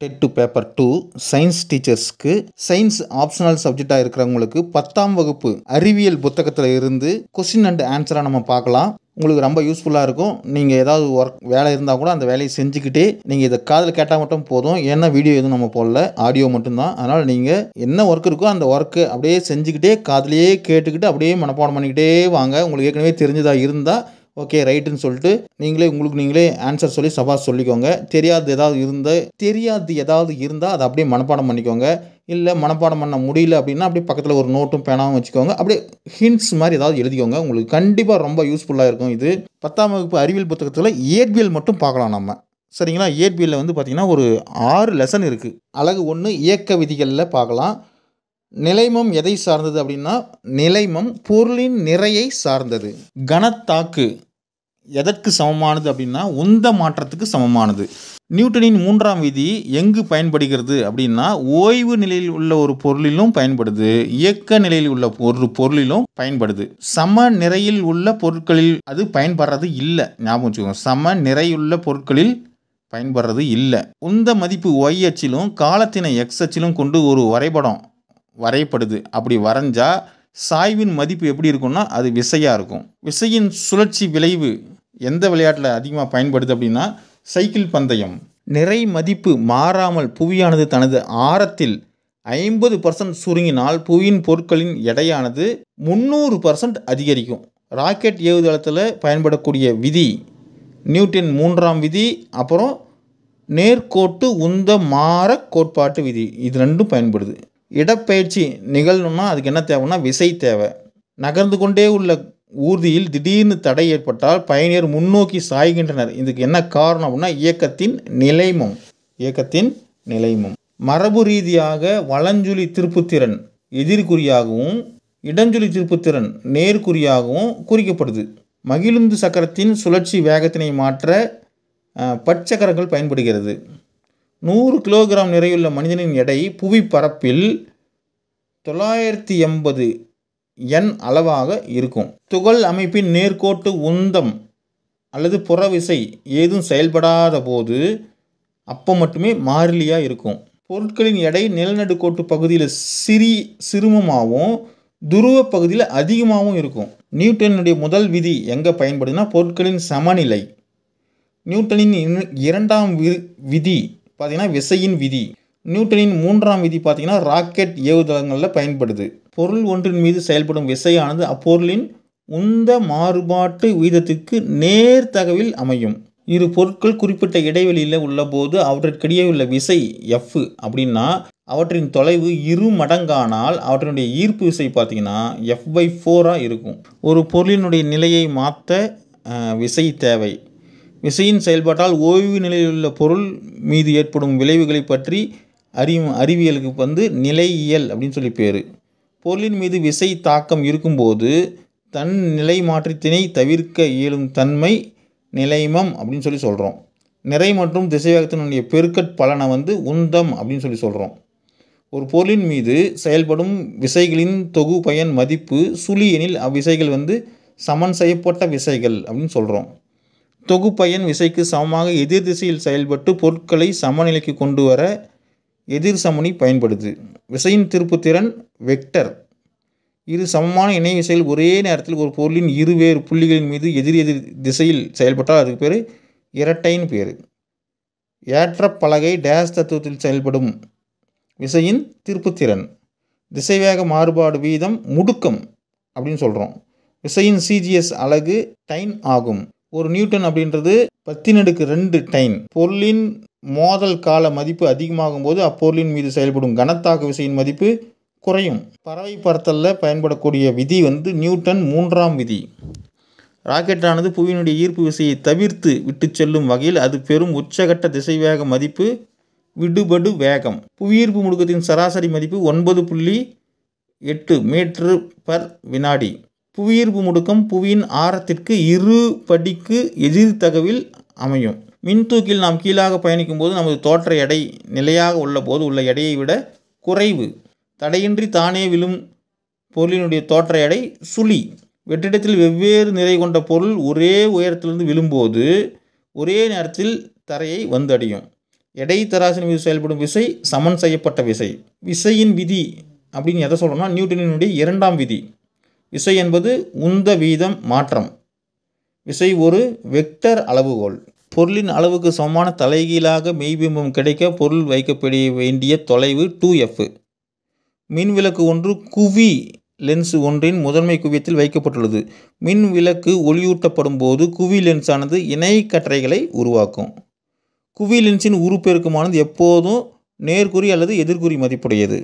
Dead two paper 2 science டீச்சர்ஸ்க்கு science optional சப்ஜெக்டாக இருக்கிறவங்களுக்கு 10ஆம் வகுப்பு அறிவியல் புத்தகத்தில் இருந்து கொஸ்டின் அண்ட் ஆன்சராக நம்ம பார்க்கலாம். உங்களுக்கு ரொம்ப யூஸ்ஃபுல்லாக இருக்கும். நீங்கள் ஏதாவது வேலை இருந்தால் கூட அந்த வேலையை செஞ்சுக்கிட்டே நீங்கள் இதை காதில் கேட்டால் மட்டும் போதும். ஏன்னா வீடியோ எதுவும் நம்ம போடல, ஆடியோ மட்டும்தான். அதனால் நீங்கள் என்ன ஒர்க் இருக்கோ அந்த ஒர்க்கு அப்படியே செஞ்சுக்கிட்டே காதிலேயே கேட்டுக்கிட்டு அப்படியே மனப்பாடம் பண்ணிக்கிட்டே வாங்க. உங்களுக்கு ஏற்கனவே தெரிஞ்சதாக இருந்தால் ஓகே ரைட்டுன்னு சொல்லிட்டு நீங்களே ஆன்சர் சொல்லி சபாஸ் சொல்லிக்கோங்க. தெரியாது ஏதாவது இருந்தால் அதை அப்படியே மனப்பாடம் பண்ணிக்கோங்க. இல்லை மனப்பாடம் பண்ண முடியல அப்படின்னா அப்படியே பக்கத்தில் ஒரு நோட்டும் பேனாவும் வச்சுக்கோங்க. அப்படியே ஹிண்ட்ஸ் மாதிரி ஏதாவது எழுதிக்கோங்க. உங்களுக்கு கண்டிப்பாக ரொம்ப யூஸ்ஃபுல்லாக இருக்கும். இது 10ஆம் வகுப்பு அறிவியல் புத்தகத்தில் இயற்பியல் மட்டும் பார்க்கலாம் நம்ம. சரிங்களா? இயற்பியலில் வந்து பார்த்திங்கன்னா ஒரு 6 லெசன் இருக்குது. அழகு 1 இயக்க விதிகளில் பார்க்கலாம். நிலைமம் எதை சார்ந்தது அப்படின்னா நிலைமம் பொருளின் நிறையை சார்ந்தது. கனத்தாக்கு எதற்கு சமமானது அப்படின்னா உந்த மாற்றத்துக்கு சமமானது. நியூட்டனின் 3ஆம் விதி எங்கு பயன்படுகிறது அப்படின்னா ஓய்வு நிலையில் உள்ள ஒரு பொருளிலும் பயன்படுது, இயக்க நிலையில் உள்ள ஒரு பொருளிலும் பயன்படுது. சம நிறையில் உள்ள பொருட்களில் அது பயன்படுறது இல்லை. ஞாபகம் வச்சுக்கோங்க, சம நிறையுள்ள பொருட்களில் பயன்படுறது இல்லை. உந்த மதிப்பு ஒய் அச்சிலும் காலத்தினை எக்ஸ் அச்சிலும் கொண்டு ஒரு வரைபடம் வரையப்படுது. அப்படி வரைஞ்சா சாய்வின் மதிப்பு எப்படி இருக்கும்னா அது விசையாக இருக்கும். விசையின் சுழற்சி விளைவு எந்த விளையாட்டில் அதிகமாக பயன்படுது அப்படின்னா சைக்கிள் பந்தயம். நிறை மதிப்பு மாறாமல் புவியானது தனது ஆரத்தில் 50% சுருங்கினால் புவியின் பொருட்களின் எடையானது 300% அதிகரிக்கும். ராக்கெட் ஏவுதளத்தில் பயன்படக்கூடிய விதி நியூட்டன் 3ஆம் விதி, அப்புறம் நேர்கோட்டு உந்த மாற கோட்பாட்டு விதி. இது ரெண்டும் பயன்படுது. இடப்பெயர்ச்சி நிகழணும்னா அதுக்கு என்ன தேவைன்னா விசை தேவை. நகர்ந்து கொண்டே உள்ள ஊர்தியில் திடீர்னு தடை ஏற்பட்டால் பயணியர் முன்னோக்கி சாய்கின்றனர். இதுக்கு என்ன காரணம் அப்படின்னா இயக்கத்தின் நிலைமம். மரபு ரீதியாக வலஞ்சுழி திருப்புத்திறன் எதிர்குறியாகவும் இடஞ்சுழி திருப்புத்திறன் நேர்குறியாகவும் குறிக்கப்படுது. மகிழுந்து சக்கரத்தின் சுழற்சி வேகத்தினை மாற்ற பற்சக்கரங்கள் பயன்படுகிறது. 100 கிலோகிராம் நிறையுள்ள மனிதனின் எடை புவி பரப்பில் 980 எண் அளவாக இருக்கும். துகள் அமைப்பின் நேர்கோட்டு உந்தம் அல்லது புறவிசை ஏதும் செயல்படாத போது அப்போ மட்டுமே மாறிலியாக இருக்கும். பொருட்களின் எடை நிலநடுக்கோட்டு பகுதியில் சிறுமமாகவும் துருவ பகுதியில் அதிகமாகவும் இருக்கும். நியூட்டனுடைய முதல் விதி எங்கே பயன்படுதுன்னா பொருட்களின் சமநிலை. நியூட்டனின் 2ஆம் விதி பார்த்திங்கன்னா விசையின் விதி. நியூட்டனின் 3ஆம் விதி பார்த்திங்கன்னா ராக்கெட் ஏவுதளங்களில் பயன்படுது. பொருள் ஒன்றின் மீது செயல்படும் விசையானது அப்பொருளின் உந்த மாறுபாட்டு வீதத்திற்கு நேர்தகவில் அமையும். இரு பொருட்கள் குறிப்பிட்ட இடைவெளியில் உள்ள போது அவற்றிற்கிடையே உள்ள விசை F அப்படின்னா அவற்றின் தொலைவு 2 மடங்கானால் அவற்றினுடைய ஈர்ப்பு விசை பார்த்திங்கன்னா F/4 இருக்கும். ஒரு பொருளினுடைய நிலையை மாற்ற விசை தேவை. விசையின் செயல்பாட்டால் ஓய்வு நிலையில் உள்ள பொருள் மீது ஏற்படும் விளைவுகளை பற்றி அறிவியலுக்கு நிலையியல் அப்படின்னு சொல்லி பேர். பொருளின் மீது விசை தாக்கம் இருக்கும்போது தன் நிலை மாற்றத்தினை தவிர்க்க இயலும் தன்மை நிலைமம் அப்படின்னு சொல்லி சொல்கிறோம். நிறை மற்றும் திசைவேகத்தினுடைய பெருக்கட் பலனை உந்தம் அப்படின்னு சொல்லி சொல்கிறோம். ஒரு பொருளின் மீது செயல்படும் விசைகளின் தொகுபயன் மதிப்பு சுழி எனில் அவ்விசைகள் சமன் செய்யப்பட்ட விசைகள் அப்படின்னு சொல்கிறோம். தொகுப்பயன் விசைக்கு சமமாக எதிர் திசையில் செயல்பட்டு பொருட்களை சமநிலைக்கு கொண்டு வர எதிர் சமனி பயன்படுது. விசையின் திருப்புத்திறன் வெக்டர். இரு சமமான இணை விசைகள் ஒரே நேரத்தில் ஒரு பொருளின் இருவேறு புள்ளிகளின் மீது எதிர் திசையில் செயல்பட்டால் அதுக்கு பேர் இரட்டைன்னு பேர். ஏற்ற பலகை டேஸ் தத்துவத்தில் செயல்படும் விசையின் திருப்புத்திறன். திசைவேக மாறுபாடு வீதம் முடுக்கம் அப்படின்னு சொல்கிறோம். விசையின் CGS அலகு டைன் ஆகும். ஒரு நியூட்டன் அப்படின்றது 10^2 டைன். பொருளின் மோதல் கால மதிப்பு அதிகமாகும் போது அப்பொருளின் மீது செயல்படும் கனத்தாக்கு விசையின் மதிப்பு குறையும். பறவை பறத்தலில் பயன்படக்கூடிய விதி நியூட்டன் 3ஆம் விதி. ராக்கெட்டானது புவியினுடைய ஈர்ப்பு விசையை தவிர்த்து விட்டு செல்லும் வகையில் அது பெரும் உச்சகட்ட திசைவேக மதிப்பு விடுபடு வேகம். புவியீர்ப்பு முடுக்கத்தின் சராசரி மதிப்பு 9.8 மீட்டர்/வினாடி. புவியீர்ப்பு முடுக்கம் புவியின் ஆரத்திற்கு 2 படிக்கு எதிர்தகவில் அமையும். மின்தூக்கில் நாம் கீழாக பயணிக்கும் போது நமது தோற்ற எடை நிலையாக உள்ள போது உள்ள எடையை விட குறைவு. தடையின்றி தானே விழும் பொருளினுடைய தோற்ற எடை சுழி. வெற்றிடத்தில் வெவ்வேறு நிறை கொண்ட பொருள் ஒரே உயரத்திலிருந்து விழும்போது ஒரே நேரத்தில் தரையை வந்தடையும். எடை தராசின் மீது செயல்படும் விசை சமன் செய்யப்பட்ட விசை. விசையின் விதி அப்படின்னு எதை சொல்கிறோம்னா நியூட்டனினுடைய இரண்டாம் விதி. விசை என்பது உந்த வீதம் மாற்றம். விசை ஒரு வெக்டர் அளவுகோல். பொருளின் அளவுக்கு சமமான தலைகீழாக மெய்பிம்பம் கிடைக்க பொருள் வைக்கப்பட வேண்டிய தொலைவு 2f. மின் விளக்கு ஒன்று குவி லென்ஸ் ஒன்றின் முதன்மை குவியத்தில் வைக்கப்பட்டுள்ளது. மின் விளக்கு ஒளியூட்டப்படும் போது குவி லென்ஸானது இணை கற்றைகளை உருவாக்கும். குவி லென்ஸின் உருப்பெருக்கமானது எப்போதும் நேர்குறி அல்லது எதிர்குறி மதிப்புடையது.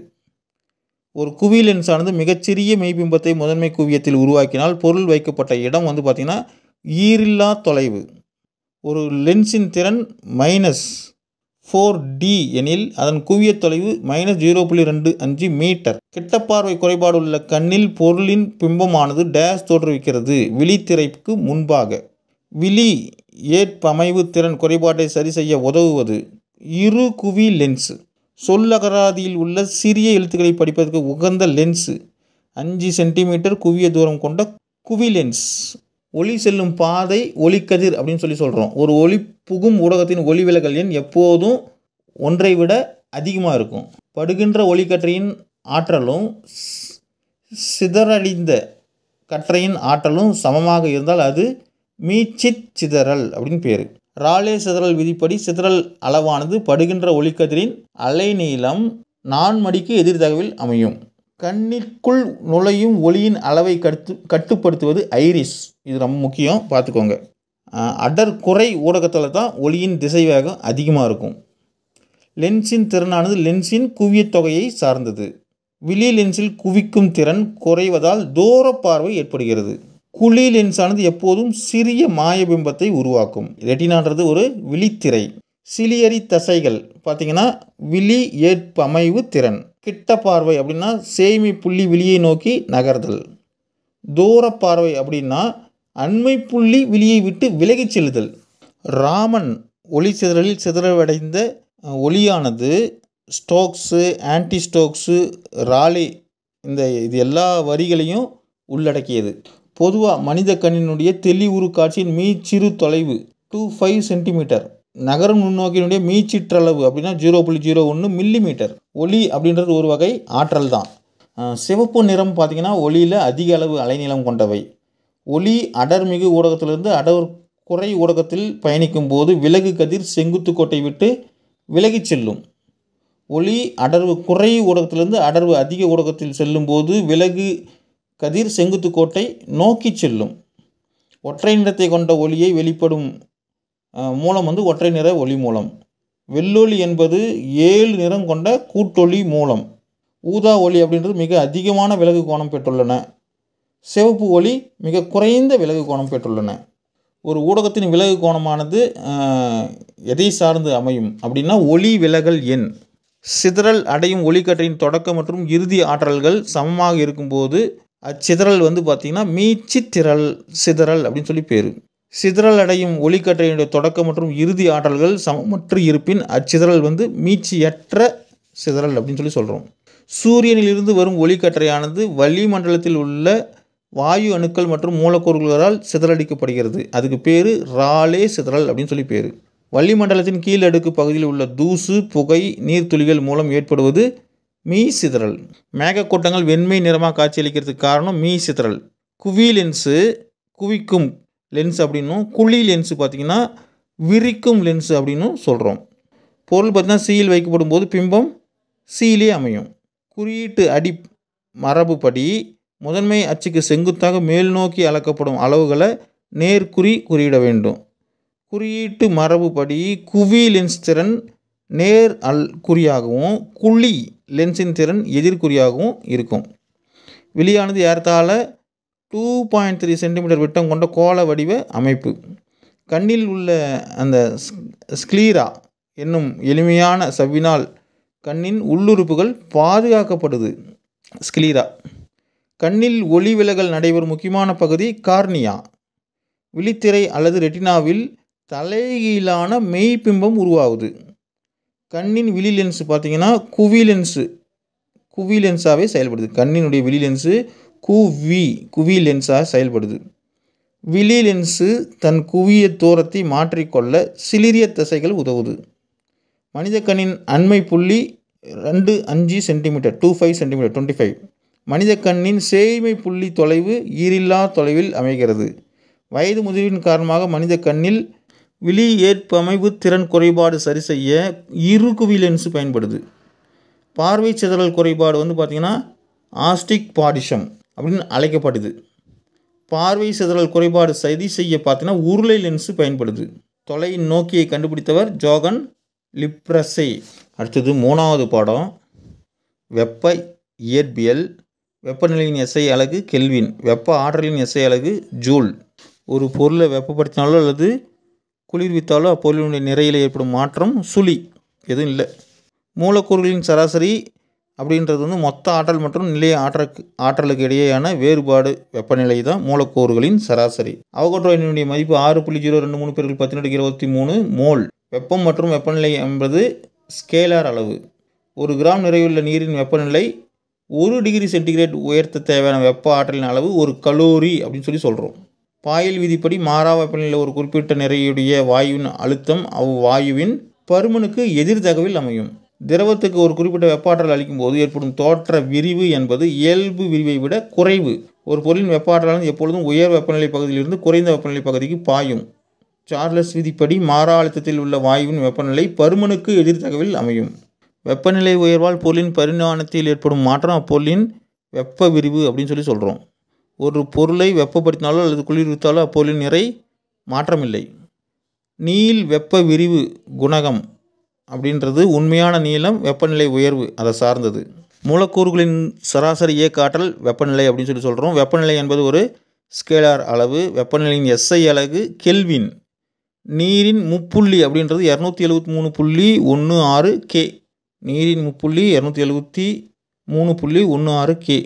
ஒரு குவி லென்ஸானது மிகச்சிறிய மெய்பிம்பத்தை முதன்மை குவியத்தில் உருவாக்கினால் பொருள் வைக்கப்பட்ட இடம் வந்து பார்த்திங்கன்னா ஈரில்லா தொலைவு. ஒரு லென்ஸின் திறன் -4D எனில் அதன் குவிய தொலைவு -0.25 மீட்டர். கிட்டப்பார்வை குறைபாடு உள்ள கண்ணில் பொருளின் பிம்பமானது டேஷ் தோற்றுவிக்கிறது. விழித்திரைக்கு முன்பாக. விழி ஏற்பமைவு திறன் குறைபாட்டை சரி செய்ய உதவுவது இரு குவி லென்ஸ். சொல்லகராதியில் உள்ள சிறிய எழுத்துக்களை படிப்பதற்கு உகந்த லென்ஸு 5 சென்டிமீட்டர் குவிய தூரம் கொண்ட குவி லென்ஸ். ஒளி செல்லும் பாதை ஒளிக்கதிர் அப்படின்னு சொல்கிறோம். ஒரு ஒளி புகும் ஊடகத்தின் ஒளி விலகல் எண் எப்போதும் ஒன்றை விட அதிகமாக இருக்கும். படுகின்ற ஒளிக்கற்றையின் ஆற்றலும் சிதறடிந்த கற்றையின் ஆற்றலும் சமமாக இருந்தால் அது மீச்சிற் சிதறல் அப்படின்னு பேர். ராலே சிதறல் விதிப்படி சிதறல் அளவானது படுகின்ற ஒளிக்கதிரின் அலைநீளம் 4 மடிக்கு எதிர்தகவில் அமையும். கண்ணிற்குள் நுழையும் ஒளியின் அளவை கட்டுப்படுத்துவது ஐரிஸ். இது ரொம்ப முக்கியம், பார்த்துக்கோங்க. அடர் குறை ஊடகத்தில் தான் ஒளியின் திசை வேகம் அதிகமாக இருக்கும். லென்ஸின் திறனானது லென்ஸின் குவியத் தொகையை சார்ந்தது. விழி லென்ஸில் குவிக்கும் திறன் குறைவதால் தூர பார்வை ஏற்படுகிறது. குழி லென்ஸானது எப்போதும் சிறிய மாயபிம்பத்தை உருவாக்கும். ரெட்டினான்றது ஒரு விழித்திரை. சிலியரி தசைகள் பார்த்திங்கன்னா விழி ஏற்பமைவு திறன். கிட்ட பார்வை அப்படின்னா சேமி புள்ளி விழியை நோக்கி நகர்தல். தூர பார்வை அப்படின்னா அண்மை புள்ளி விழியை விட்டு விலகிச் செல்லுதல். ராமன் ஒளி சிதறலில் சிதறவடைந்த ஒளியானது ஸ்டோக்ஸு, ஆன்டி ஸ்டோக்ஸு, ராலே இது எல்லா வரிகளையும் உள்ளடக்கியது. பொதுவாக மனித கண்ணினுடைய தெளிவுறு காட்சியின் மீச்சிறு தொலைவு 25 சென்டிமீட்டர். நகரும் நுண்ணோக்கினுடைய மீச்சிற்றளவு அப்படின்னா 0.01 மில்லிமீட்டர். ஒளி அப்படின்றது ஒரு வகை ஆற்றல் தான். சிவப்பு நிறம் பார்த்திங்கன்னா ஒளியில் அதிக அளவு அலைநீளம் கொண்டவை. ஒளி அடர்மிகு ஊடகத்திலிருந்து அடர் குறை ஊடகத்தில் பயணிக்கும் போது விலகு கதிர் செங்குத்து கோட்டை விட்டு விலகிச் செல்லும். ஒளி அடர்வு குறை ஊடகத்திலிருந்து அடர்வு அதிக ஊடகத்தில் செல்லும் போது விலகு கதிர் செங்குத்து கோட்டை நோக்கி செல்லும். ஒற்றை நிறத்தை கொண்ட ஒளியை வெளிப்படும் மூலம் வந்து ஒற்றை நிற ஒளி மூலம். வெள்ளொளி என்பது 7 நிறம் கொண்ட கூட்டொளி மூலம். ஊதா ஒளி அப்படின்றது மிக அதிகமான விலகு கோணம் பெற்றுள்ளன. சிவப்பு ஒளி மிக குறைந்த விலகு கோணம் பெற்றுள்ளன. ஒரு ஊடகத்தின் விலகு கோணமானது எதை சார்ந்து அமையும் அப்படின்னா ஒளி விலகல் எண். சிதறல் அடையும் ஒளிக்கற்றையின் தொடக்க மற்றும் இறுதி ஆற்றல்கள் சமமாக இருக்கும்போது அச்சிதறல் வந்து பார்த்திங்கன்னா மீச்சித்திரல் சிதறல் அப்படின்னு சொல்லி பேர். சிதறல் அடையும் ஒளிக்கற்றையினுடைய தொடக்க மற்றும் இறுதி ஆற்றல்கள் சமமற்று இருப்பின் அச்சிதறல் வந்து மீச்சியற்ற சிதறல் அப்படின்னு சொல்கிறோம். சூரியனிலிருந்து வரும் ஒளிக்கற்றையானது வளிமண்டலத்தில் உள்ள வாயு அணுக்கள் மற்றும் மூலக்கூறுகளால் சிதறடிக்கப்படுகிறது. அதுக்கு பேர் ராலே சிதறல் அப்படின்னு சொல்லி பேர். வளிமண்டலத்தின் கீழடுக்கு பகுதியில் உள்ள தூசு, புகை, நீர்த்துளிகள் மூலம் ஏற்படுவது மீ சிதறல். மேகக்கூட்டங்கள் வெண்மை நிறமாக காட்சியளிக்கிறதுக்கு காரணம் மீ சிதறல். குவி லென்ஸு குவிக்கும் லென்ஸ் அப்படின்னும், குழி லென்ஸு பார்த்திங்கன்னா விரிக்கும் லென்ஸு அப்படின்னும் சொல்கிறோம். பொருள் பார்த்திங்கன்னா சீல் வைக்கப்படும் போது பிம்பம் சீலே அமையும். குறியீட்டு அடி மரபுப்படி முதன்மை அச்சுக்கு செங்குத்தாக மேல் நோக்கி அளக்கப்படும் அளவுகளை நேர்குறி குறியிட வேண்டும். குறியீட்டு மரபுப்படி குவி லென்ஸ் திறன் நேர் குறியாகவும் குழி லென்ஸின் திறன் எதிர்குறியாகவும் இருக்கும். விழியானது ஏறத்தாழ 2.3 சென்டிமீட்டர் விட்டம் கொண்ட கோள வடிவ அமைப்பு. கண்ணில் உள்ள அந்த ஸ்க்ளீரா என்னும் எளிமையான சவ்வினால் கண்ணின் உள்ளுறுப்புகள் பாதுகாக்கப்படுது. ஸ்க்ளீரா. கண்ணில் ஒளி விலகல் நடைபெறும் முக்கியமான பகுதி கார்னியா. விழித்திரை அல்லது ரெட்டினாவில் தலைகீழான மெய்பிம்பம் உருவாகுது. கண்ணின் விழி லென்ஸு பார்த்திங்கன்னா குவி லென்ஸாகவே செயல்படுது. கண்ணினுடைய விழி லென்ஸு குவி லென்ஸாக செயல்படுது. விழி லென்ஸு தன் குவிய தூரத்தை மாற்றிக்கொள்ள சிலிரிய தசைகள் உதவுது. மனித கண்ணின் அண்மை புள்ளி 2.5 சென்டிமீட்டர் 25 சென்டிமீட்டர் 25. மனித கண்ணின் சேய்மை புள்ளி தொலைவு ஈரில்லா தொலைவில் அமைகிறது. வயது முதிர்வின் காரணமாக மனித கண்ணில் விழி ஏற்பமைவு திறன் குறைபாடு சரி செய்ய இருகுவி லென்ஸு பயன்படுது. பார்வை சிதறல் குறைபாடு பார்த்திங்கன்னா ஆஸ்டிக்பாடிசம் அப்படின்னு அழைக்கப்படுது. பார்வை சிதறல் குறைபாடு சரி செய்ய பார்த்தீங்கன்னா உருளை லென்ஸு பயன்படுது. தொலை நோக்கியை கண்டுபிடித்தவர் ஜோகன் லிப்ரஸே. அடுத்தது 3வது பாடம் வெப்ப இயற்பியல். வெப்பநிலையின் எஸ்ஐ அலகு கெல்வின், வெப்ப ஆற்றலின் எஸ்ஐ அலகு ஜூல். ஒரு பொருளை வெப்பப்படுத்தினாலோ அல்லது குளிர்வித்தாலோ அப்பொருளினுடைய நிறையில் ஏற்படும் மாற்றம் சுழி, எதுவும் இல்லை. மூலக்கூறுகளின் சராசரி அப்படின்றது மொத்த ஆற்றல் மற்றும் நிலைய ஆற்றலுக்கு இடையேயான வேறுபாடு வெப்பநிலை தான் மூலக்கூறுகளின் சராசரி. அவகோட்ரோ எண்ணினுடைய மதிப்பு 6.023 × 10⁻23 மோல். வெப்பம் மற்றும் வெப்பநிலை என்பது ஸ்கேலார் அளவு. 1 கிராம் நிறையுள்ள நீரின் வெப்பநிலை 1 டிகிரி சென்டிகிரேட் உயர்த்த தேவையான வெப்ப ஆற்றலின் அளவு 1 கலோரி அப்படின்னு சொல்கிறோம். பாயில் விதிப்படி மாறா வெப்பநிலையில் ஒரு குறிப்பிட்ட நிறையுடைய வாயுவின் அழுத்தம் அவ்வாயுவின் பருமனுக்கு எதிர்தகவில் அமையும். திரவத்துக்கு ஒரு குறிப்பிட்ட வெப்ப ஆற்றல் அளிக்கும் போது ஏற்படும் தோற்ற விரிவு என்பது இயல்பு விரிவை விட குறைவு. ஒரு பொருளின் வெப்ப ஆற்றலானது எப்பொழுதும் உயர் வெப்பநிலை பகுதியிலிருந்து குறைந்த வெப்பநிலை பகுதிக்கு பாயும். சார்லஸ் விதிப்படி மாறா அழுத்தத்தில் உள்ள வாயுவின் வெப்பநிலை பருமனுக்கு எதிர்தகவில் அமையும். வெப்பநிலை உயர்வால் பொருளின் பரிமாணத்தில் ஏற்படும் மாற்றம் அப்பொருளின் வெப்ப விரிவு அப்படின்னு சொல்கிறோம். ஒரு பொருளை வெப்பப்படுத்தினாலோ அல்லது குளிர்வித்தாலோ அப்பொருளின் நிறை மாற்றமில்லை. நீள் வெப்ப விரிவு குணகம் அப்படின்றது உண்மையான நீளம் வெப்பநிலை உயர்வு அதை சார்ந்தது. மூலக்கூறுகளின் சராசரி இயக்க ஆற்றல் வெப்பநிலை அப்படின்னு சொல்கிறோம். வெப்பநிலை என்பது ஒரு ஸ்கேலார் அளவு. வெப்பநிலையின் எஸ்ஐ அலகு கெல்வின். நீரின் முப்புள்ளி அப்படின்றது 273.16 கே. நீரின் முப்புள்ளி 273.16 கே.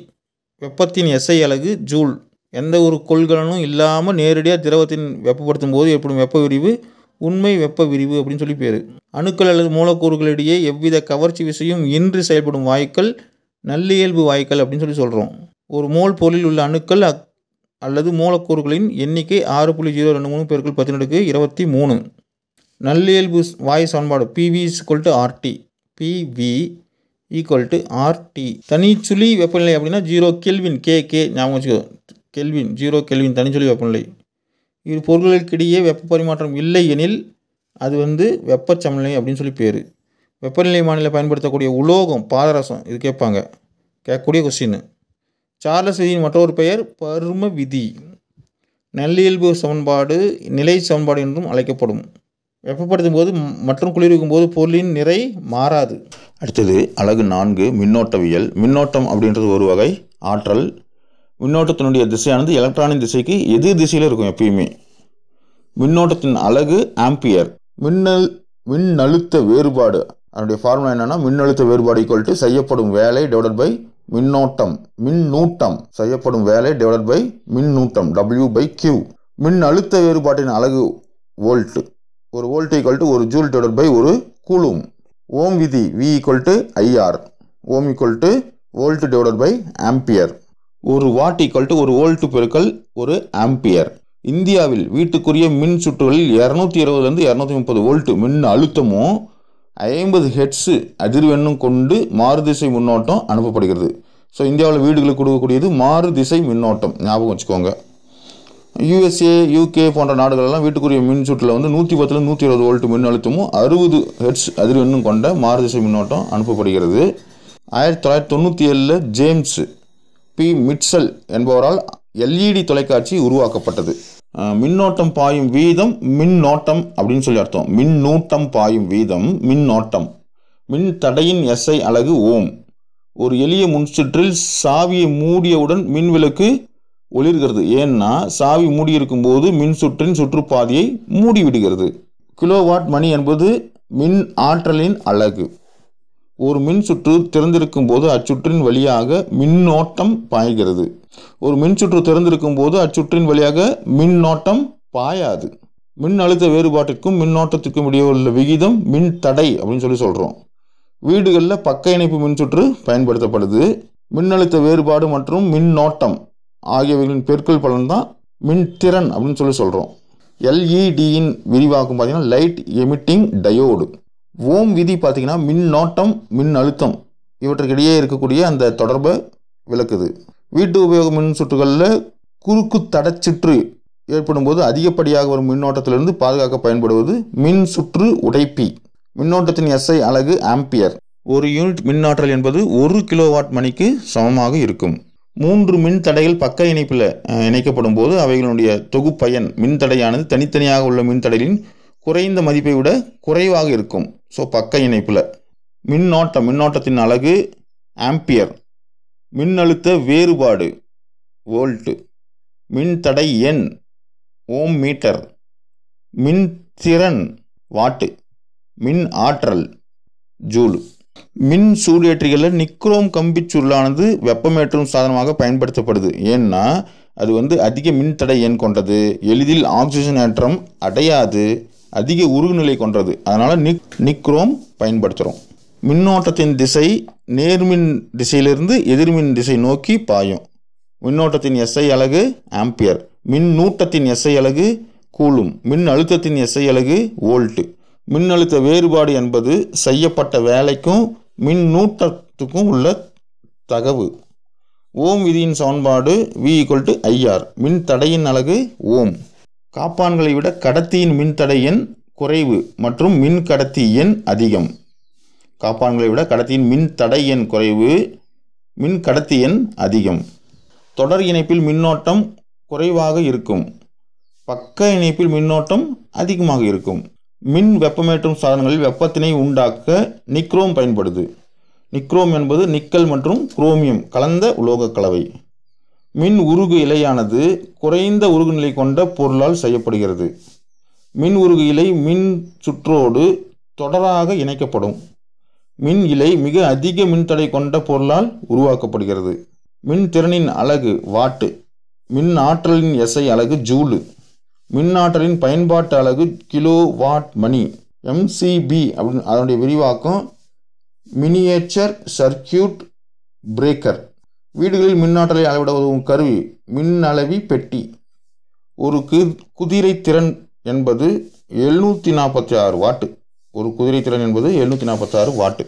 வெப்பத்தின் எஸ்ஐ அலகு ஜூல். எந்த ஒரு கொள்கலனும் இல்லாமல் நேரடியாக திரவத்தின் வெப்பப்படுத்தும் போது ஏற்படும் வெப்ப விரிவு உண்மை வெப்ப விரிவு அப்படின்னு பேர். அணுக்கள் அல்லது மூலக்கூறுகளிடையே எவ்வித கவர்ச்சி விசையும் இன்றி செயல்படும் வாயுக்கள் நல்லியல்பு வாயுக்கள் அப்படின்னு சொல்கிறோம். ஒரு மோல் பொருளில் உள்ள அணுக்கள் அல்லது மூலக்கூறுகளின் எண்ணிக்கை 6.023 × 10⁻23. நல்லியல்பு வாயு சமன்பாடு PV = RT. PV = RT. தனிச்சுழி வெப்பநிலை அப்படின்னா 0 கெல்வின். கே ஞாபகம் வச்சுக்கோ, கெல்வின் 0 கெல்வின் தனிச்சுழி வெப்பநிலை. இரு பொருட்களுக்கிடையே வெப்ப பரிமாற்றம் இல்லை எனில் அது வெப்ப சமநிலை அப்படின்னு பேர். வெப்பநிலை மாநில பயன்படுத்தக்கூடிய உலோகம் பாதரசம், இது கேட்கக்கூடிய கொஸ்டின். சார்லஸ் விதியின் மற்றொரு பெயர் பரும விதி. நல்லியல்பு சமன்பாடு நிலை சமன்பாடு என்றும் அழைக்கப்படும். வெப்பப்படுத்தும் போது மற்றும் குளிர்விக்கும் போது பொருளின் நிறை மாறாது. அடுத்தது அலகு 4 மின்னோட்டவியல். மின்னோட்டம் அப்படின்றது ஒரு வகை ஆற்றல். மின்னோட்டத்தினுடைய திசையானது எலக்ட்ரானின் திசைக்கு எதிர் திசையில் இருக்கும் எப்பயுமே. மின்னோட்டத்தின் அலகு ஆம்பியர். மின்னழுத்த வேறுபாடு அதனுடைய ஃபார்முலா என்னன்னா மின்னழுத்த வேறுபாடு = செய்யப்படும் வேலை / மின்னோட்டம். மின்னூட்டம் செய்யப்படும் வேலை / மின்னூட்டம் W/Q. மின்னழுத்த வேறுபாட்டின் அலகு வோல்ட். ஒரு வோல்ட் = 1 ஜூல் / 1 கூலும். ஓம் விதி V = IR. ஓம் = வோல்ட் / ஆம்பியர். ஒரு வாட் = 1 வோல்ட் × 1 ஆம்பியர். இந்தியாவில் வீட்டுக்குரிய மின் சுற்றுகளில் 220 - 230 வோல்ட் மின் அழுத்தமும் 50 ஹெர்ட்ஸ் அதிர்வெண்ணும் கொண்டு மாறுதிசை மின்னோட்டம் அனுப்பப்படுகிறது. ஸோ இந்தியாவில் வீடுகளுக்கு கொடுக்கக்கூடியது மாறுதிசை மின்னோட்டம், ஞாபகம் வச்சுக்கோங்க. USA, UK போன்ற நாடுகளெல்லாம் வீட்டுக்குரிய மின் சுற்றில் 110 - 120 வோல்ட் மின் அழுத்தமும் 60 ஹெர்ட்ஸ் அதிர்வெண்ணும் கொண்ட மாறுதிசை மின்னோட்டம் அனுப்பப்படுகிறது. 1997 ஜேம்ஸ் பி மிட்சல் என்பவரால் LED தொலைக்காட்சி உருவாக்கப்பட்டது. மின்னோட்டம் பாயும் வீதம் மின்னோட்டம் அப்படின்னு அர்த்தம். மின்னூட்டம் பாயும் வீதம் மின்னோட்டம். மின் தடையின் SI அலகு ஓம். ஒரு எளிய முன்சுற்றில் சாவியை மூடியவுடன் மின் விளக்கு ஒளிர்கிறது. ஏன்னா சாவி மூடியிருக்கும் போது மின் சுற்றின் சுற்றுப்பாதையை மூடிவிடுகிறது. கிலோவாட் மணி என்பது மின் ஆற்றலின் அலகு. ஒரு மின் சுற்று திறந்திருக்கும் போது அச்சுற்றின் வழியாக மின்னோட்டம் பாய்கிறது. ஒரு மின்சுற்று திறந்திருக்கும் போது அச்சுற்றின் வழியாக மின்னோட்டம் பாயாது. மின் அழுத்த வேறுபாட்டிற்கும் மின்னோட்டத்திற்கும் இடையே உள்ள விகிதம் மின் தடை அப்படின்னு சொல்கிறோம். வீடுகளில் பக்க இணைப்பு மின்சுற்று பயன்படுத்தப்படுது. மின்னழுத்த வேறுபாடு மற்றும் மின்னோட்டம் ஆகியவைகளின் பெருக்கல் பலன் தான் மின்திறன் அப்படின்னு சொல்கிறோம். LEDயின் விரிவாக்கம் பார்த்தீங்கன்னா லைட் எமிட்டிங் டயோடு. ஓம் விதி பார்த்திங்கன்னா மின்னோட்டம் மின் அழுத்தம் இவற்றுக்கிடையே இருக்கக்கூடிய அந்த தொடர்பை விளக்குது. வீட்டு உபயோக மின் சுற்றுகளில் குறுக்கு தடச்சுற்று ஏற்படும் போது அதிகப்படியாக வரும் மின்னோட்டத்திலிருந்து பாதுகாக்க பயன்படுவது மின் சுற்று உடைப்பி. மின்னோட்டத்தின் SI அலகு ஆம்பியர். ஒரு யூனிட் மின்னாற்றல் என்பது 1 கிலோவாட் மணிக்கு சமமாக இருக்கும். 3 மின் தடைகள் பக்க இணைப்பில் இணைக்கப்படும் போது அவைகளுடைய தொகுப்பயன் மின்தடையானது தனித்தனியாக உள்ள மின்தடைகளின் குறைந்த மதிப்பை விட குறைவாக இருக்கும். ஸோ பக்க இணைப்பில் மின்னோட்டத்தின் அலகு ஆம்பியர். மின்னழுத்த வேறுபாடு வோல்ட். மின்தடை எண் ஓம் மீட்டர். மின்திறன் வாட்டு. மின் ஆற்றல் ஜூல். மின் சூடேற்றிகளில் நிக்ரோம் கம்பிச் சுருளானது வெப்பமேற்றும் சாதனமாக பயன்படுத்தப்படுது. ஏன்னா அது அதிக மின்தடை எண் கொண்டது, எளிதில் ஆக்சிஜன் ஏற்றம் அடையாது, அதிக உருகுநிலை கொண்டது. அதனால் நிக்ரோம் பயன்படுத்துகிறோம். மின்னோட்டத்தின் திசை நேர்மின் திசையிலிருந்து எதிர்மின் திசை நோக்கி பாயும். மின்னோட்டத்தின் SI அலகு ஆம்பியர். மின்னூட்டத்தின் SI அலகு கூலும். மின் அழுத்தத்தின் SI அலகு வோல்ட். மின்னழுத்த வேறுபாடு என்பது செய்யப்பட்ட வேலைக்கும் மின்னூட்டத்துக்கும் உள்ள தகவு. ஓம் விதியின் சமன்பாடு V=IR. மின் தடையின் அலகு ஓம். காப்பான்களை விட கடத்தியின் மின்தடை எண் குறைவு மற்றும் மின் கடத்தி எண் அதிகம். காப்பான்களை விட கடத்தியின் மின் தடை எண் குறைவு, மின் கடத்தி எண் அதிகம். தொடர் இணைப்பில் மின்னோட்டம் குறைவாக இருக்கும், பக்க இணைப்பில் மின்னோட்டம் அதிகமாக இருக்கும். மின் வெப்பமேற்றும் சாதனங்களில் வெப்பத்தினை உண்டாக்க நிக்ரோம் பயன்படுது. நிக்ரோம் என்பது நிக்கல் மற்றும் குரோமியம் கலந்த உலோக கலவை. மின் உருகு இலையானது குறைந்த உருகுநிலை கொண்ட பொருளால் செய்யப்படுகிறது. மின் உருகு இலை மின் சுற்றோடு தொடராக இணைக்கப்படும். மின் இலை மிக அதிக மின்தடை கொண்ட பொருளால் உருவாக்கப்படுகிறது. மின் திறனின் அலகு வாட்டு. மின் ஆற்றலின் SI அலகு ஜூலு. மின் ஆற்றலின் பயன்பாட்டு அலகு கிலோ வாட் மணி. MCB அப்படின்னு அதனுடைய விரிவாக்கம் மினியேச்சர் சர்க்கியூட் பிரேக்கர். வீடுகளில் மின்னாற்றலை அளவிட உதவும் கருவி மின் அளவி பெட்டி. ஒரு குதிரை திறன் என்பது 746 வாட்டு. ஒரு குதிரை திறன் என்பது 746 வாட்டு.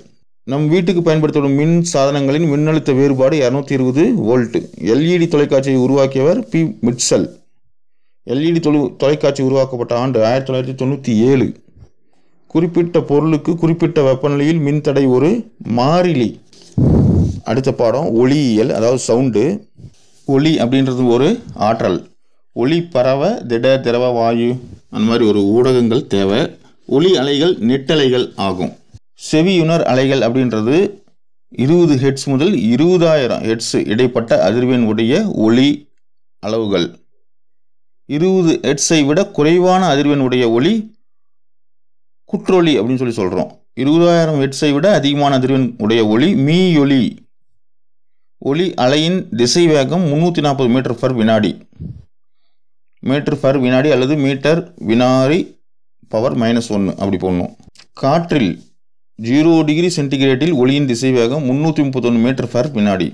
நம் வீட்டுக்கு பயன்படுத்தப்படும் மின் சாதனங்களின் மின்னழுத்த வேறுபாடு 220 வோல்ட். LED தொலைக்காட்சியை உருவாக்கியவர் P. மிட்சல். LED தொலைக்காட்சி உருவாக்கப்பட்ட ஆண்டு 1997. குறிப்பிட்ட பொருளுக்கு குறிப்பிட்ட வெப்பநிலையில் மின்தடை ஒரு மாறிலி. அடுத்த பாடம் ஒளியியல், அதாவது சவுண்டு. ஒளி அப்படின்றது ஒரு ஆற்றல். ஒளி பரவ திட திரவ வாயு அந்த மாதிரி ஒரு ஊடகங்கள் தேவை. ஒளி அலைகள் நெட்டலைகள் ஆகும். செவியுணர் அலைகள் அப்படின்றது 20 ஹெர்ட்ஸ் முதல் 20,000 ஹெர்ட்ஸ் இடைப்பட்ட அதிர்வெண் உடைய ஒளி அளவுகள். 20 ஹெர்ட்ஸை விட குறைவான அதிர்வெண் உடைய ஒளி குற்றொலி அப்படின்னு சொல்கிறோம். 20,000 ஹெர்ட்ஸை விட அதிகமான அதிர்வெண் உடைய ஒளி மீயொலி. ஒளி அலையின் திசை வேகம் 340 மீட்டர் பர் வினாடி. மீட்டர் பர் வினாடி அல்லது மீட்டர் வினாடி பவர் -1 அப்படி போடணும். காற்றில் 0 டிகிரி சென்டிகிரேட்டில் ஒளியின் திசை வேகம் 331 மீட்டர் பர் வினாடி.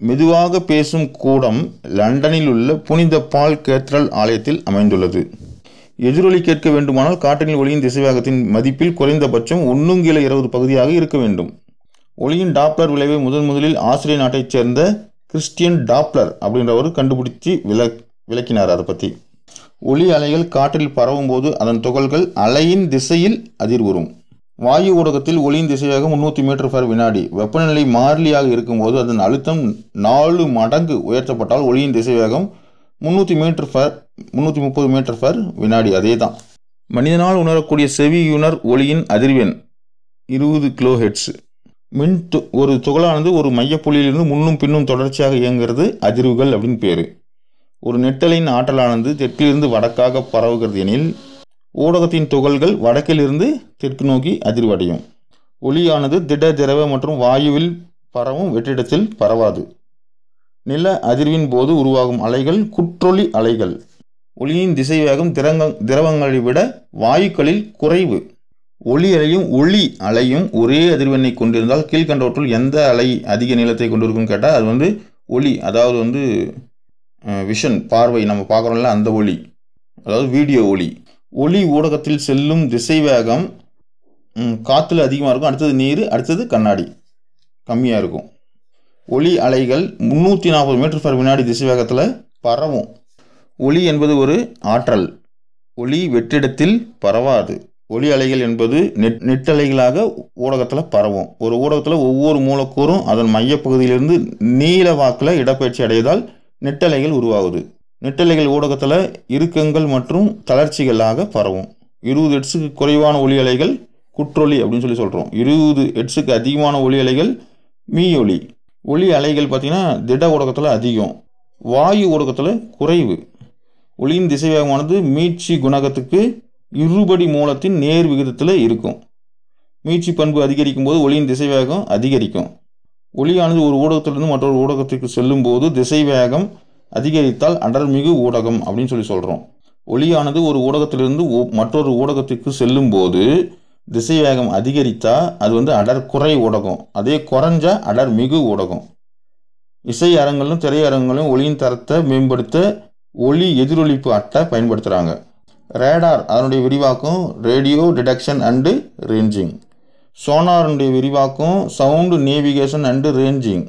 மெதுவாக பேசும் கூடம் லண்டனில் உள்ள புனித பால் கேத்தட்ரல் ஆலயத்தில் அமைந்துள்ளது. எதிரொலி கேட்க வேண்டுமானால் காற்றில் ஒளியின் திசைவேகத்தின் மதிப்பில் குறைந்தபட்சம் 1/20 பகுதியாக இருக்க வேண்டும். ஒளியின் டாப்ளர் விளைவை முதலில் ஆஸ்திரேலிய நாட்டைச் சேர்ந்த கிறிஸ்டியன் டாப்ளர் அப்படின்றவர் கண்டுபிடிச்சி விளக்கினார். அதை பற்றி ஒளி அலைகள் காற்றில் பரவும் போது அதன் துகள்கள் அலையின் திசையில் அதிர்வுறும். வாயு ஊடகத்தில் ஒளியின் திசைவேகம் 300 மீட்டர் பர் வினாடி. வெப்பநிலை மாறிலியாக இருக்கும்போது அதன் அழுத்தம் 4 மடங்கு உயர்த்தப்பட்டால் ஒளியின் திசைவேகம் 330 மீட்டர் பர் வினாடி. அதே தான். மனிதனால் உணரக்கூடிய செவியுணர் ஒளியின் அதிர்வெண் 20 கிலோ ஹெர்ட்ஸ். ஒரு துகளானது ஒரு மையப்புள்ளியிலிருந்து முன்னும் பின்னும் தொடர்ச்சியாக இயங்குகிறது அதிர்வுகள் அப்படின்னு பேர். ஒரு நெட்டலின் ஆற்றலானது தெற்கிலிருந்து வடக்காக பரவுகிறது எனில் ஊடகத்தின் துகள்கள் வடக்கிலிருந்து தெற்கு நோக்கி அதிர்வடையும். ஒளியானது திட திரவ மற்றும் வாயுவில் பரவும் வெற்றிடத்தில் பரவாது. நில அதிர்வின் போது உருவாகும் அலைகள் குற்றொலி அலைகள். ஒளியின் திசைவேகம் திரவங்களை விட வாயுக்களில் குறைவு. ஒளி அலையும் ஒரே அதிர்வெண்ணை கொண்டிருந்தால் கீழ்கண்டவற்றுள் எந்த அலை அதிக நீளத்தை கொண்டிருக்குன்னு கேட்டால் அது ஒளி, அதாவது விஷன், பார்வை, நம்ம பார்க்குறோம்ல அந்த ஒளி, அதாவது வீடியோ ஒளி. ஒளி ஊடகத்தில் செல்லும் திசைவேகம் காற்றுல அதிகமாக இருக்கும், அடுத்தது நீர், அடுத்தது கண்ணாடி கம்மியாக இருக்கும். ஒளி அலைகள் 340 மீட்டர் பர் வினாடி திசைவேகத்தில் பரவும். ஒளி என்பது ஒரு ஆற்றல். ஒளி வெற்றிடத்தில் பரவாது. ஒளி அலைகள் என்பது நெட்டலைகளாக ஊடகத்தில் பரவும். ஒரு ஊடகத்தில் ஒவ்வொரு மூலக்கூறும் அதன் மையப்பகுதியிலிருந்து நீல வாக்கில் இடப்பெயர்ச்சி அடைவதால் நெட்டலைகள் உருவாகுது. நெட்டலைகள் ஊடகத்தில் இறுக்கங்கள் மற்றும் தளர்ச்சிகளாக பரவும். 20 ஹெர்ட்ஸுக்கு குறைவான ஒளி அலைகள் குற்றொளி அப்படின்னு சொல்லி சொல்கிறோம். 20 ஹெர்ட்ஸுக்கு அதிகமான ஒளி அலைகள் மீயொலி. ஒளி அலைகள் பார்த்திங்கன்னா திட ஊடகத்தில் அதிகம், வாயு ஊடகத்தில் குறைவு. ஒளியின் திசைவேகமானது மீட்சி குணகத்துக்கு இருபடி மூலத்தின் நேர் விகிதத்தில் இருக்கும். மீட்சி பண்பு அதிகரிக்கும் போது ஒளியின் திசைவேகம் அதிகரிக்கும். ஒளியானது ஒரு ஊடகத்திலிருந்து மற்றொரு ஊடகத்திற்கு செல்லும் போது திசைவேகம் அதிகரித்தால் அடர்மிகு ஊடகம் அப்படின்னு சொல்லி சொல்கிறோம். ஒளியானது ஒரு ஊடகத்திலிருந்து மற்றொரு ஊடகத்திற்கு செல்லும் போது திசைவேகம் அதிகரித்தா அது அடர்குறை ஊடகம், அதே குறைஞ்சா அடர்மிகு ஊடகம். இசை அரங்குகளும் திரையரங்குகளும் ஒளியின் தரத்தை மேம்படுத்த ஒளி எதிரொலிப்பு அட்டை பயன்படுத்துகிறாங்க. ரேடார் அதனுடைய விரிவாக்கம் ரேடியோ டிடெக்ஷன் அண்டு ரேஞ்சிங். சோனாருடைய விரிவாக்கம் சவுண்டு நேவிகேஷன் அண்டு ரேஞ்சிங்.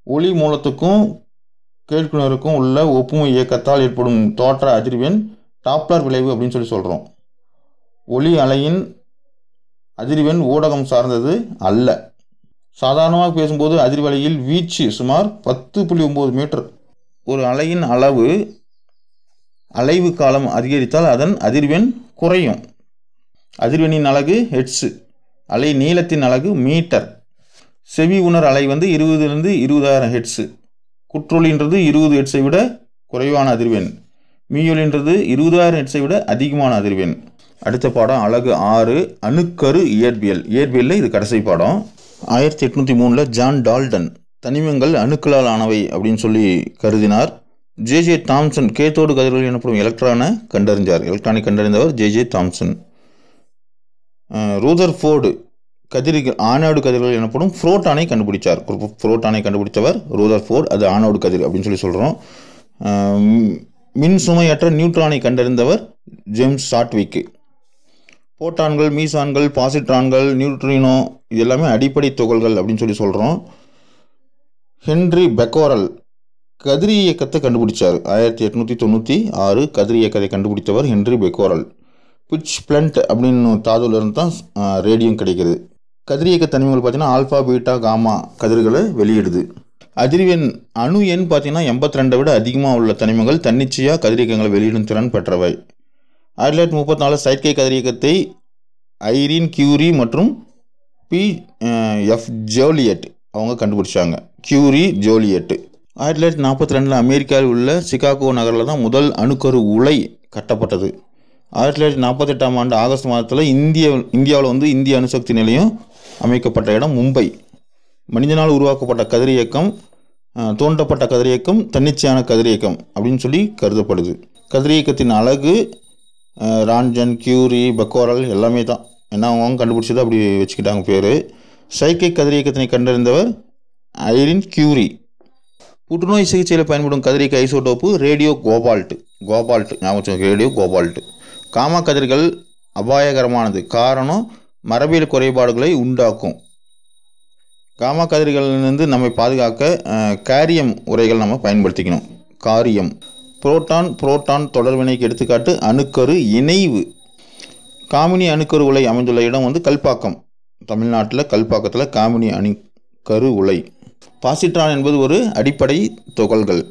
ஒளி மூலத்துக்கும் கேட்குனருக்கும் உள்ள ஒப்புமை இயக்கத்தால் ஏற்படும் தோற்ற அதிர்வெண் டாப்ளர் விளைவு அப்படின்னு சொல்லி சொல்கிறோம். ஒளி அலையின் அதிர்வெண் ஊடகம் சார்ந்தது அல்ல. சாதாரணமாக பேசும்போது அதிர்வலையில் வீச்சு சுமார் 10.9 மீட்டர். ஒரு அலையின் அலைவு காலம் அதிகரித்தால் அதன் அதிர்வெண் குறையும். அதிர்வெண்ணின் அலகு ஹெர்ட்ஸு, அலை நீளத்தின் அலகு மீட்டர். செவி உணர் அலை 20லிருந்து 20,000 ஹெர்ட்ஸு. குற்றொலின்றது 20 ஹெர்ட்ஸை விட குறைவான அதிர்வெண். மீயொலின்றது 20,000 ஹெர்ட்ஸை விட அதிகமான அதிர்வெண். அடுத்த பாடம் அலகு 6 அணுக்கரு இயற்பியல். இயற்பியலில் இது கடைசி பாடம். 1803 ஜான் டால்டன் தனிமங்கள் அணுக்களால் ஆனவை அப்படின்னு சொல்லி கருதினார். ஜே தாம்சன் கேத்தோடு கதிர்கள் எனப்படும் எலக்ட்ரானை கண்டறிந்தவர் ஜே தாம்சன். ரூதர்ஃபோர்டு ஆனோடு கதிர்கள் எனப்படும் புரோட்டானை கண்டுபிடித்தார். புரோட்டானை கண்டுபிடித்தவர் ரூதர்ஃபோர்டு, அது ஆனோடு கதிர் அப்படின்னு சொல்லி சொல்கிறோம். மின் சுமையற்ற நியூட்ரானை கண்டறிந்தவர் ஜேம்ஸ் சாட்விக். போட்டான்கள், மீசான்கள், பாசிட்ரான்கள், நியூட்ரினோ இது எல்லாமே அடிப்படை துகள்கள் அப்படின்னு சொல்லி சொல்கிறோம். ஹென்றி பெக்கோரல் கதிரி இயக்கத்தை கண்டுபிடிச்சார். 1896 கதிரி இயக்கத்தை கண்டுபிடித்தவர் ஹென்றி பெக்கோரல். பிட்ச் பிளண்ட் அப்படின்னு தாதுவிலிருந்து தான் ரேடியம் கிடைக்கிறது. கதிரி இயக்க தனிமங்கள் பார்த்திங்கன்னா ஆல்ஃபா, பீட்டா, காமா கதிர்களை வெளியிடுது. அதிர்வெண் அணு எண் பார்த்திங்கன்னா 82 விட அதிகமாக உள்ள தனிமங்கள் தன்னிச்சையாக கதிரியக்கங்களை வெளியிடும் திறன் பெற்றவை. 1934 செயற்கை கதிரியக்கத்தை ஐரீன் கியூரி மற்றும் P.F. ஜோலியட் அவங்க கண்டுபிடிச்சாங்க. Curie, Joliot. 1942 அமெரிக்காவில் உள்ள சிகாகோ நகரில் தான் முதல் அணுக்கரு உலை கட்டப்பட்டது. 1948ஆம் ஆண்டு ஆகஸ்ட் மாதத்தில் இந்தியாவில் இந்திய அணுசக்தி நிலையம் அமைக்கப்பட்ட இடம் மும்பை. மனிதனால் உருவாக்கப்பட்ட கதிரியக்கம், தோன்றப்பட்ட கதிரியக்கம், தன்னிச்சையான கதிரியக்கம் அப்படின்னு சொல்லி கருதப்படுது. கதிரியக்கத்தின் அழகு ரான்ஜன், கியூரி, பெக்கோரல் எல்லாமே தான். ஏன்னா அவங்க கண்டுபிடிச்சது அப்படி வச்சுக்கிட்டாங்க பேர். செயற்கை கதிரியக்கத்தினை கண்டறிந்தவர் ஐரின் கியூரி. புற்றுநோய் சிகிச்சையில் பயன்படும் கதிரியக்க ஐசோடோப்பு ரேடியோ கோபால்ட். ஞாபகம், ரேடியோ கோபால்ட். காமா கதிர்கள் அபாயகரமானது, காரணம் மரபியல் குறைபாடுகளை உண்டாக்கும். காமா கதிர்களிலிருந்து நம்மை பாதுகாக்க காரியம் உரைகள் நம்ம பயன்படுத்திக்கணும். காரியம் புரோட்டான் தொடர்வினைக்கு எடுத்துக்காட்டு அணுக்கரு இணைவு. காமினி அணுக்கரு உலை அமைந்துள்ள இடம் கல்பாக்கம், தமிழ்நாட்டில் கல்பாக்கத்தில் காமினி அணுக்கரு உலை. பாசிட்ரான் என்பது ஒரு அடிப்படை துகள்கள்.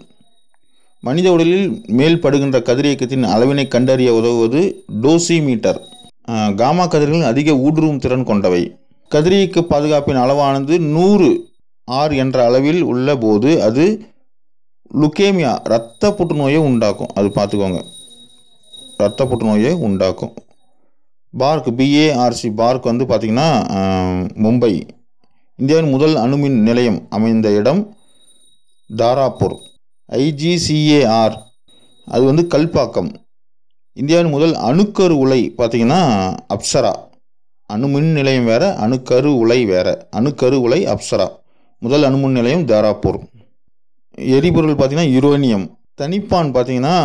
மனித உடலில் மேல் படுகின்ற கதிரியக்கத்தின் அளவினை கண்டறிய உதவுவது டோசிமீட்டர். காமா கதிர்கள் அதிக ஊடுருவும் திறன் கொண்டவை. கதிரியக்க பாதுகாப்பின் அளவானது 100 R என்ற அளவில் உள்ள போது அது லுக்கேமியா இரத்த புற்றுநோயை உண்டாக்கும். அது பார்த்துக்கோங்க, இரத்த புற்றுநோயை உண்டாக்கும். பார்க், BARC பார்க் பார்த்திங்கன்னா மும்பை. இந்தியாவின் முதல் அணுமின் நிலையம் அமைந்த இடம் தாராப்பூர். IGCAR அது கல்பாக்கம். இந்தியாவின் முதல் அணுக்கரு உலை பார்த்திங்கன்னா அப்சரா. அணுமின் நிலையம் வேறு, அணுக்கரு உலை வேறு. அணுக்கரு உலை அப்சரா. முதல் அணுமின் நிலையம் தாராப்பூர். எரிபொருள் பார்த்திங்கன்னா யுரேனியம். தனிப்பான் பார்த்திங்கன்னா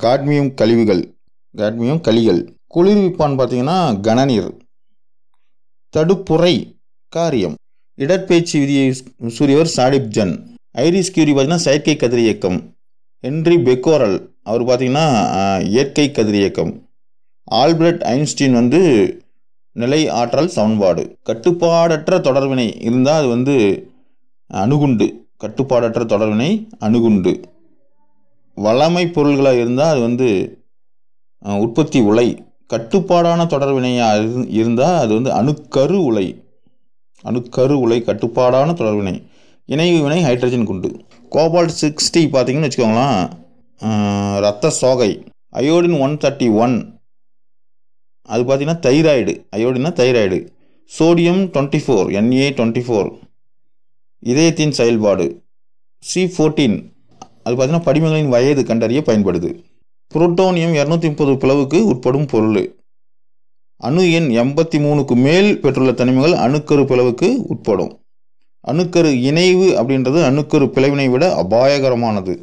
காட்மியம் கழிகள். குளிர்விப்பான் பார்த்திங்கன்னா கனநீர். தடுப்புரை காரியம். இடப்பெயர்ச்சி விதியை சூரியவர் சாடிப் ஜன். ஐரிஸ் கியூரி பார்த்தீங்கன்னா செயற்கை கதிரியக்கம். ஹென்றி பெக்கோரல் அவர் பார்த்தீங்கன்னா இயற்கை கதிரியக்கம். ஆல்பர்ட் ஐன்ஸ்டீன் நிலை ஆற்றல் சமன்பாடு. கட்டுப்பாடற்ற தொடர்வினை இருந்தால் அது அணுகுண்டு. கட்டுப்பாடற்ற தொடர்வினை அணுகுண்டு. வளமை பொருள்களாக இருந்தால் அது உற்பத்தி உலை. கட்டுப்பாடான தொடர்வினையாக இருந்தால் அது அணுக்கரு உலை. அணுக்கரு உலை கட்டுப்பாடான தொடர்வினை. இணைவு வினை ஹைட்ரஜன் குண்டு. கோபால்ட் 60 பார்த்தீங்கன்னு வச்சுக்கோங்களேன், இரத்த சோகை. அயோடின் 131 அது பார்த்தீங்கன்னா தைராய்டு. அயோடினா தைராய்டு. சோடியம் 24 Na24 இதயத்தின் செயல்பாடு. C14 அது பார்த்தீங்கன்னா படிமங்களின் வயது கண்டறிய பயன்படுது. புரோட்டோனியம் 230 பிளவுக்கு உட்படும் பொருள். அணு எண் 83க்கு மேல் பெற்றுள்ள தனிமங்கள் அணுக்கரு பிளவுக்கு உட்படும். அணுக்கரு இணைவு அப்படின்றது அணுக்கரு பிளவினை விட அபாயகரமானது.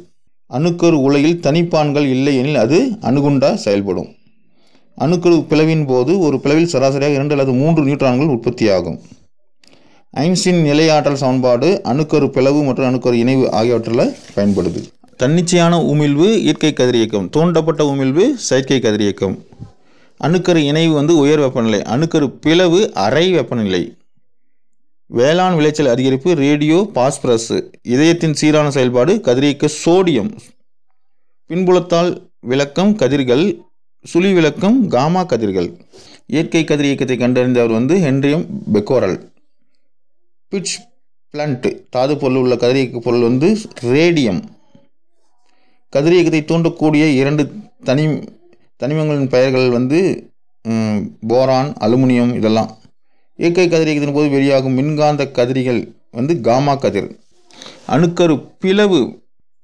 அணுக்கரு உலையில் தனிப்பான்கள் இல்லை எனில் அது அணுகுண்டா செயல்படும். அணுக்கரு பிளவின் போது ஒரு பிளவில் சராசரியாக 2 அல்லது 3 நியூட்ரான்கள் உற்பத்தியாகும். ஐன்ஸ்டீன் நிலையாற்றல் சமன்பாடு அணுக்கரு பிளவு மற்றும் அணுக்கரு இணைவு ஆகியவற்றில் பயன்படுது. தன்னிச்சையான உமிழ்வு இயற்கை கதிரியக்கம். தூண்டப்பட்ட உமிழ்வு செயற்கை கதிரியக்கம். அணுக்கரு இணைவு உயர் வெப்பநிலை. அணுக்கரு பிளவு அறை வெப்பநிலை. வேளாண் விளைச்சல் அதிகரிப்பு ரேடியோ பாஸ்பரஸ். இதயத்தின் சீரான செயல்பாடு கதிரியக்க சோடியம். பின்புலத்தால் விளக்கம் கதிர்கள். சுழி விளக்கம் காமா கதிர்கள். இயற்கை கதிரியக்கத்தை கண்டறிந்தவர் ஹென்ரியம் பெக்கோரல். பிட்ச் பிளண்ட் தாது பொருள் உள்ள கதிரியக்க பொருள் ரேடியம். கதிரியக்கத்தை தூண்டக்கூடிய 2 தனிமங்களின் பெயர்கள் போரான், அலுமினியம். இதெல்லாம் இயற்கை கதிரியக்கத்தின் போது வெளியாகும் மின்காந்த கதிரிகள் காமா கதிர். அணுக்கரு பிளவு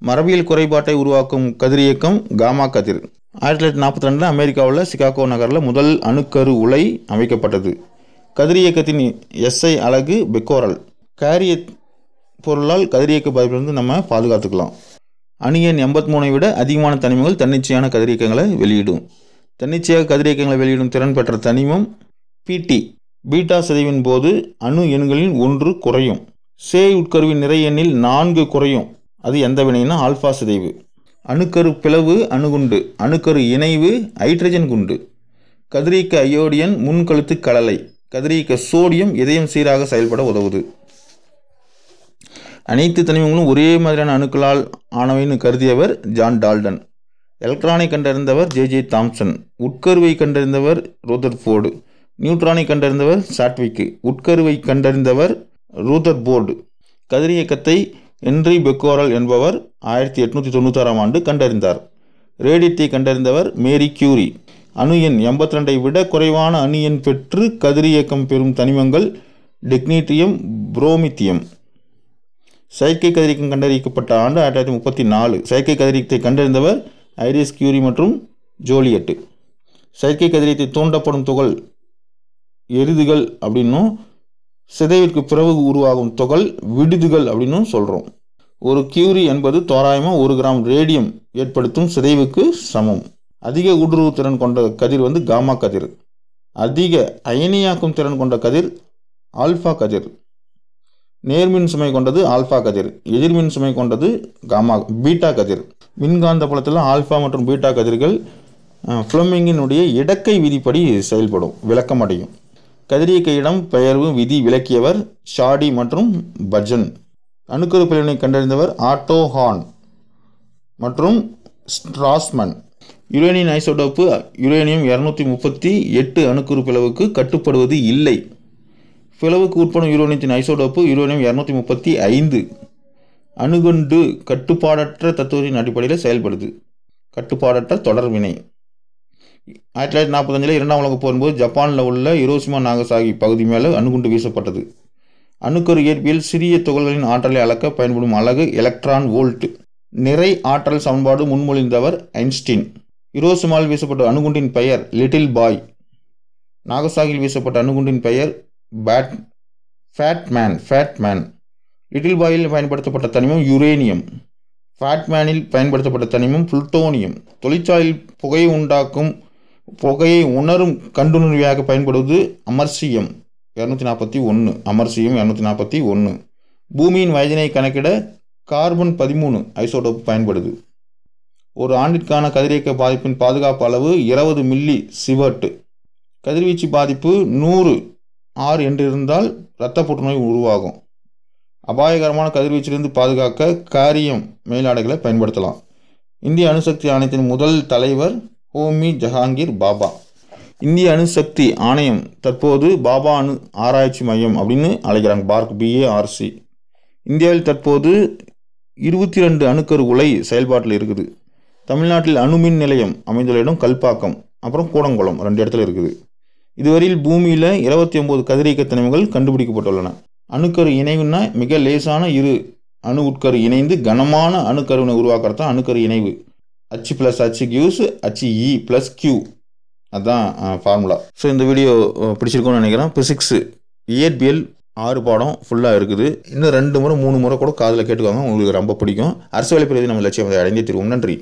மரபியல் குறைபாட்டை உருவாக்கும் கதிரியக்கம் காமா கதிர். 1942 அமெரிக்காவில் சிகாகோ நகரில் முதல் அணுக்கரு உலை அமைக்கப்பட்டது. கதிரியக்கத்தின் SI அலகு பெக்கோரல். கேரிய பொருளால் கதிரியக்க பாதிப்பிலிருந்து நம்ம பாதுகாத்துக்கலாம். அணு எண் 83ஐ விட அதிகமான தனிமங்கள் தன்னிச்சையான கதிரியக்கங்களை வெளியிடும். தன்னிச்சையாக கதிரியக்கங்களை வெளியிடும் திறன் பெற்ற தனிமம் PT. பீட்டா சிதைவின் போது அணு எண்களில் 1 குறையும். சேய் உட்கருவின் நிறை எண்ணில் 4 குறையும். அது எந்த வினைனா ஆல்ஃபா சிதைவு. அணுக்கரு பிளவு அணுகுண்டு. அணுக்கரு இணைவு ஹைட்ரஜன் குண்டு. கதிரியக்க அயோடியன் முன்கழுத்து கலலை. கதிரியக்க சோடியம் இதயம் சீராக செயல்பட உதவுது. அனைத்து தனிமங்களும் ஒரே மாதிரியான அணுக்களால் ஆனவைன்னு கருதியவர் ஜான் டால்டன். எலக்ட்ரானை கண்டறிந்தவர் J.J. தாம்சன். உட்கருவை கண்டறிந்தவர் ரூதர்ஃபோர்டு. நியூட்ரானை கண்டறிந்தவர் சாட்விக். உட்கருவை கண்டறிந்தவர் ரூதர்போர்டு. கதிரியக்கத்தை ஹென்றி பெக்கோரல் என்பவர் 1896ஆம் ஆண்டு கண்டறிந்தார். ரேடியத்தை கண்டறிந்தவர் மேரி கியூரி. அணு எண் 82ஐ விட குறைவான அணு எண் பெற்று கதிரியக்கம் பெறும் தனிமங்கள் டெக்னீட்ரியம், புரோமித்தியம். செயற்கை கதிரியக்கம் கண்டறியப்பட்ட ஆண்டு 1934. செயற்கை கதிரியக்கத்தை கண்டறிந்தவர் ஐரிஸ் கியூரி மற்றும் ஜோலியட். செயற்கை கதிரியத்தை தூண்டப்படும் துகள் எரிதுகள் அப்படின்னும் சிதைவிற்கு பிறகு உருவாகும் துகள் விடுதுகள் அப்படின்னும் சொல்கிறோம். ஒரு கியூரி என்பது தோராயமாக 1 கிராம் ரேடியம் ஏற்படுத்தும் சிதைவுக்கு சமம். அதிக ஊடுருவு திறன் கொண்ட கதிர் காமா கதிர். அதிக அயனியாக்கும் திறன் கொண்ட கதிர் ஆல்ஃபா கதிர். நேர்மின் சுமை கொண்டது ஆல்ஃபா கதிர். எதிர்மின் சுமை கொண்டது பீட்டா கதிர். மின்காந்த புலத்தில் ஆல்ஃபா மற்றும் பீட்டா கதிர்கள் ஃப்ளெமிங்கினுடைய இடக்கை விதிப்படி செயல்படும், விளக்கமடையும். கதிரியக்க இடம் பெயர்வு விதி விளக்கியவர் ஷாடி மற்றும் பஜன். அணுக்கரு பிளவினை கண்டறிந்தவர் ஆட்டோ ஹார்ன் மற்றும் ஸ்ட்ராஸ்மன். யுரேனியம் ஐசோடோப்பு யுரேனியம் 238 அணுக்கரு பிளவுக்கு கட்டுப்படுவது இல்லை. பிளவுக்கு உட்படும் யுரேனியத்தின் ஐசோடோப்பு யுரேனியம் 235. அணுகுண்டு கட்டுப்பாடற்ற தத்துவத்தின் அடிப்படையில் செயல்படுது. கட்டுப்பாடற்ற தொடர்வினை. 1945 2ஆம் உலகப் போகும்போது ஜப்பானில் உள்ள ஹிரோஷிமா நாகசாகி பகுதி மேலே அணுகுண்டு வீசப்பட்டது. அணுக்கரு இயற்பியல் சிறிய துகள்களின் ஆற்றலை அளக்க பயன்படும் அலகு எலக்ட்ரான் வோல்ட். நிறை ஆற்றல் சமன்பாடு முன்மொழிந்தவர் ஐன்ஸ்டீன். ஹிரோஷிமாவில் வீசப்பட்ட அணுகுண்டின் பெயர் லிட்டில் பாய். நாகசாகியில் வீசப்பட்ட அணுகுண்டின் பெயர் ஃபேட் மேன். லிட்டில் பாயில் பயன்படுத்தப்பட்ட தனிமம் யுரேனியம். ஃபேட்மேனில் பயன்படுத்தப்பட்ட தனிமம் புளுட்டோனியம். தொழிற்சாலையில் புகையை உணரும் கண்டுணர்வியாக பயன்படுவது அமர்சியம். 241, அமர்சியம் 241. பூமியின் வயதினை கணக்கிட கார்பன் 13 ஐசோடோப் பயன்படுது. ஒரு ஆண்டிற்கான கதிரியக்க பாதிப்பின் பாதுகாப்பு அளவு 20 மில்லி சிவர்ட். கதிர்வீச்சு பாதிப்பு 100 R என்று இருந்தால் இரத்த புற்றுநோய் உருவாகும். அபாயகரமான கதிர்வீச்சிலிருந்து பாதுகாக்க காரியம் மேலாடைகளை பயன்படுத்தலாம். இந்திய அணுசக்தி ஆணையத்தின் முதல் தலைவர் ஹோமி ஜஹாங்கீர் பாபா. இந்திய அணுசக்தி ஆணையம் தற்போது பாபா அணு ஆராய்ச்சி மையம் அப்படின்னு அழைக்கிறாங்க, BARC. இந்தியாவில் தற்போது 22 அணுக்கரு உலை செயல்பாட்டில் இருக்குது. தமிழ்நாட்டில் அணுமின் நிலையம் அமைந்துள்ள இடம் கல்பாக்கம், அப்புறம் கூடங்குளம் 2 இடத்துல இருக்குது. இதுவரையில் பூமியில் 29 கதிரியக்க தனிமங்கள் கண்டுபிடிக்கப்பட்டுள்ளன. அணுக்கரு இணைவுன்னா மிக லேசான இரு அணு உட்கரு இணைந்து கனமான அணுக்கருவினை உருவாக்குறது தான் அணுக்கரு இணைவு. H+H gives He+Q, அதுதான் ஃபார்முலா. ஸோ இந்த வீடியோ பிடிச்சிருக்கும்னு நினைக்கிறேன். பிசிக்ஸு இயற்பியல் 6 பாடம் ஃபுல்லாக இருக்குது. இன்னும் 2 முறை 3 முறை கூட காதில் கேட்டுக்கோங்க, உங்களுக்கு ரொம்ப பிடிக்கும். அரசு வேலை பெறுவதை நம்ம லட்சியம் அடைந்தே தருவோம். நன்றி.